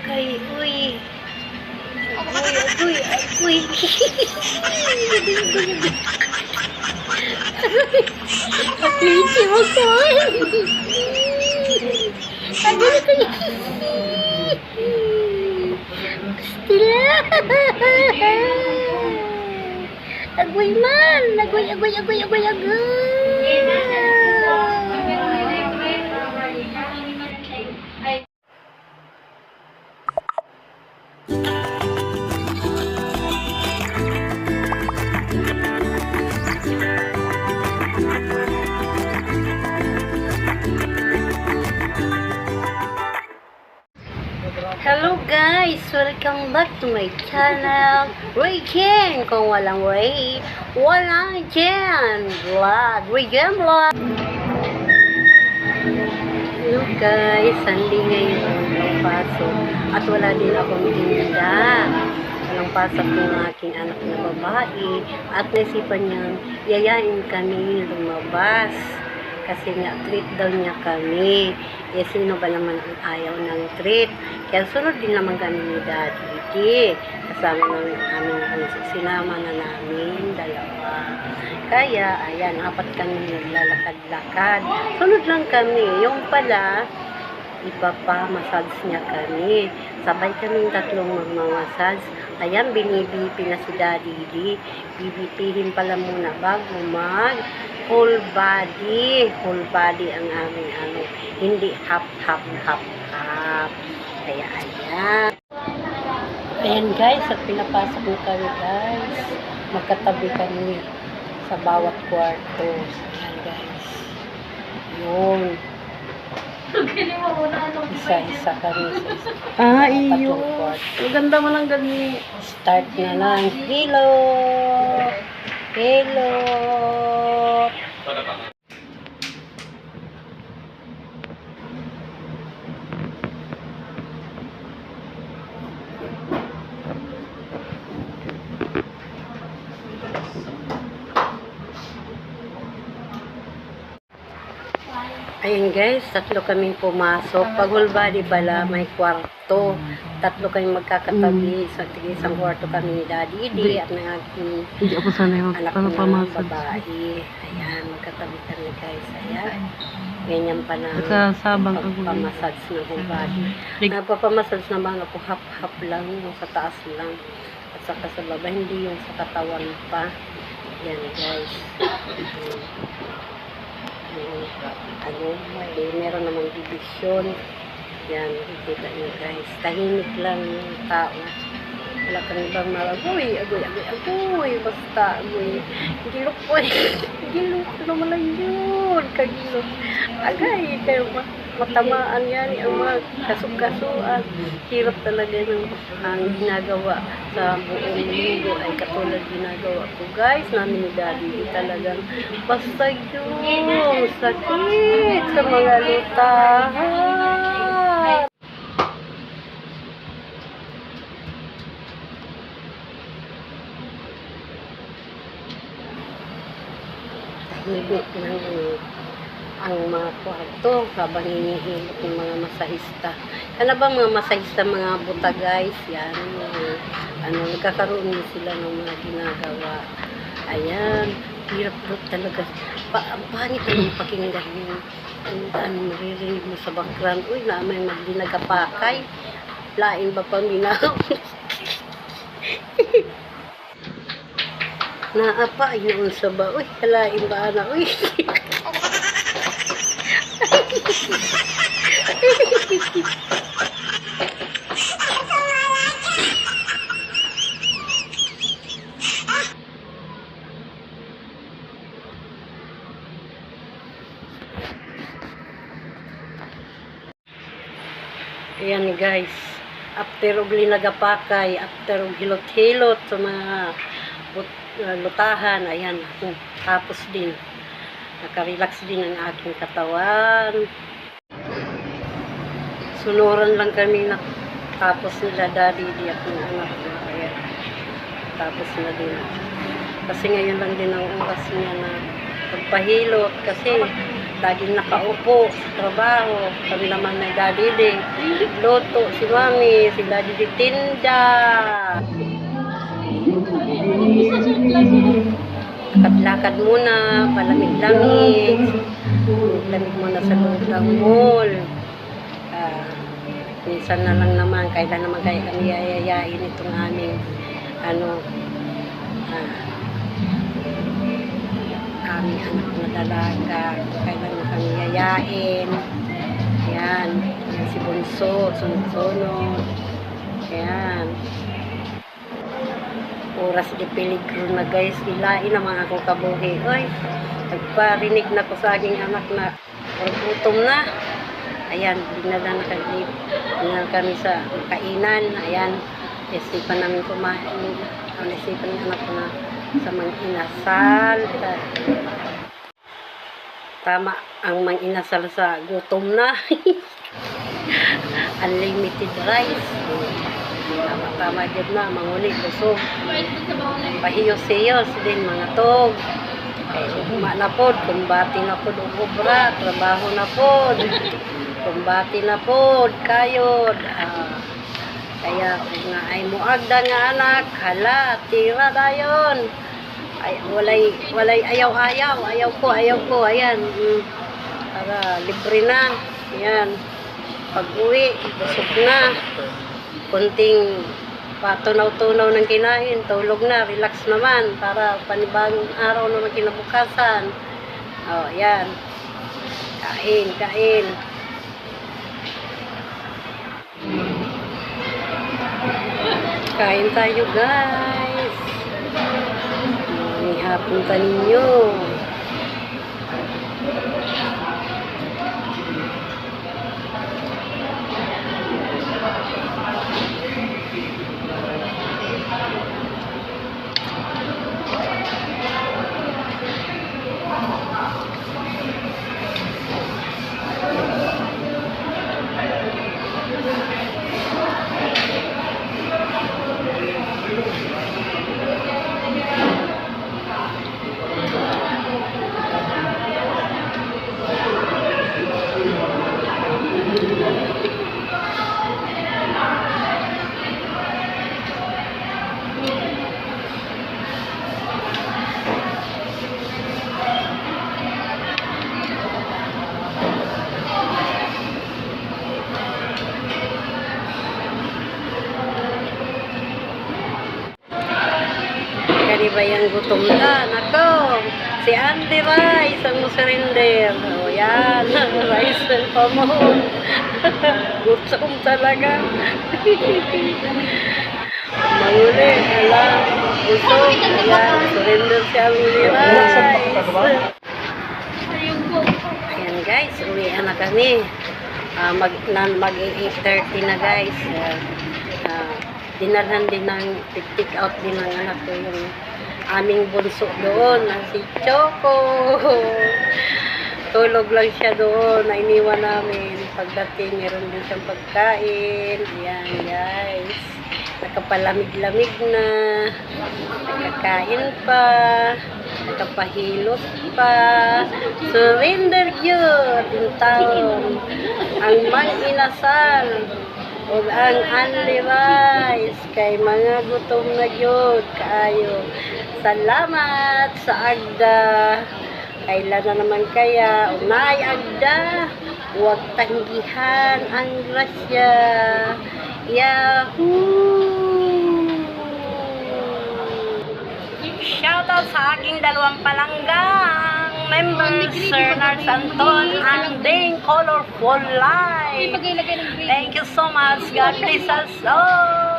Ay, uy. Agoy, agoy, agoy. Agoy, mo ko. Agoy, agoy. Stila. Agoy man. Agoy, agoy, agoy, agoy, agoy. Hello guys! Welcome back to my channel, Ray Jen! Kung walang Ray, walang Jen! Vlog! Ray Jen Vlog! Hello guys! Sunday ngayon, walang pasok. At wala din akong tinda. Walang pasok ng aking anak na babae. At naisipan niya, yayain kami lumabas. Kasi nga, treat daw niya kami. Eh, sino ba naman ang ayaw ng treat? Kaya sunod din naman kami ni Daddy. Kasama namin aming sinama na namin, dalawa. Kaya, ayan, apat kami naglalakad-lakad. Sunod lang kami. Yung pala, ipapamassage niya kami. Sabay kaming tatlong magmamassage. Ayan, binibipi na si Daddy. Bibipihin pala muna bago whole body ang aming hindi half. Kaya ayan guys, at pinapasok na kami guys, magkatabi kami sa bawat kwarto. Ayan guys, yun, isa kami sa iyo. Maganda mo lang gani. Start na lang. Hello. Ayan guys, tatlo kaming pumasok. Pag whole body pala, may kwarto. Tatlo kaming magkakatabi. Sa isang kwarto kami ni Daddy at ng aking Hindi ako sanay anak na magpapamasad. babae. Ayan, magkatabi kami guys. Ayan. Ganyan pa na Sabang ako. pagpamassage na whole body. Nagpapamassage naman ako half lang, yung sa taas lang. At saka sa baba, hindi yung sa katawan pa. Ayan guys. Meron namang division. Yan, nakikita nyo guys. Tahimik lang yung tao. Wala kang ibang agoy. Basta agoy. Gilok po eh. Gilok naman lang yun. Kagilok. Agay, kayo matamaan yan. Ang mga kasuk-kasuan. Hirap talaga ang ginagawa sa buong linggo ay katulad ginagawa ko guys. Namin ni Daddy talagang basta yun. Sakit sa mga lutahan. Tahimik lang ang mga kwarto habang hinihilot ng mga masahista. Ano ba mga masahista, mga buta guys? Yan. Nagkakaroon din sila ng mga ginagawa. Ayan. Hirap talaga. Ang pangit ang pakinggan yung maririnig mo sa background. Uy, na may magdinagapakay. Lain ba pang minaw? Naapa, yun sa ba? Uy, kalain ba na? Uy. Ayan guys, after og linagapakay, after og hilot-hilot sa mga lutahan, ayan, tapos din nakarelax din ang aking katawan. Sunuran lang kami na tapos nila Daddy at ng anak ko. Ayan, tapos na din. Kasi ngayon lang din ang oras niya na pagpahilot kasi laging nakaupo sa trabaho. Kami naman nagdadidi. Luto si mami, si daddy tinda. Lakad-lakad muna, palamig-lamig. Lamig muna sa loob ng mall. Minsan na lang naman, kailan naman kaya kami yayayain itong aming aming anak na dalaga. Kailan na kami yayain. Yan. Si Bunso, sunod-sunod. Yan. Oras di peligro na guys. Ilain naman akong kabuhi. Oy, nagparinig na ko sa aking anak na gutom na. Ayan, dinala kami sa kainan. Ayan, isipan namin kumain. Isipan ng anak ko na sa mang-inasal. Tama ang mang-inasal sa gutom na. Unlimited rice. Tama dyan na, manguli, busog. Pahiyos-hiyos din mga tog. Uma na po, kumbati na po, ubra, trabaho na po. Kumbati na po, kayod. Kaya nga ay muagda nga anak, hala, tira dayon. Ay, walay ayaw ko, ayan. Para libre na, ayan. Pag-uwi, busog na. Kunting patunaw-tunaw ng kinain, tulog na, relax naman, para panibagong araw naman kinabukasan. O, ayan. Kain. Kain tayo guys. May hapon pa ninyo. Kani ba yung gutom na? Nako! Si Auntie Rice ang surrender. O yan, rice pa mo. Gutom talaga. Manguli, alam, gutom. Ayan, surrender si Auntie Rice. Ayan guys, uwian na kami. Mag-8:30 na guys. Dinarhan din ng pick out din ng anak ko yung aming bunso doon, si Choco. Tulog lang siya doon, nainiwan namin. Pagdating, meron din siyang pagkain. Ayan guys, nakapalamig-lamig na, nakakain pa, nakapahilot pa. Surrender yun yung taon, ang mang-inasal o ang Only Rice kay mga gutom na yun kaayo. Salamat sa Agda. Kailan na naman kaya unay Agda, huwag tanggihan ang grasya. Yahoo! Shoutout sa aking dalawang palanggang members, Sir Nars Anton and Ding Colorful Life. Thank you so much. God bless us all.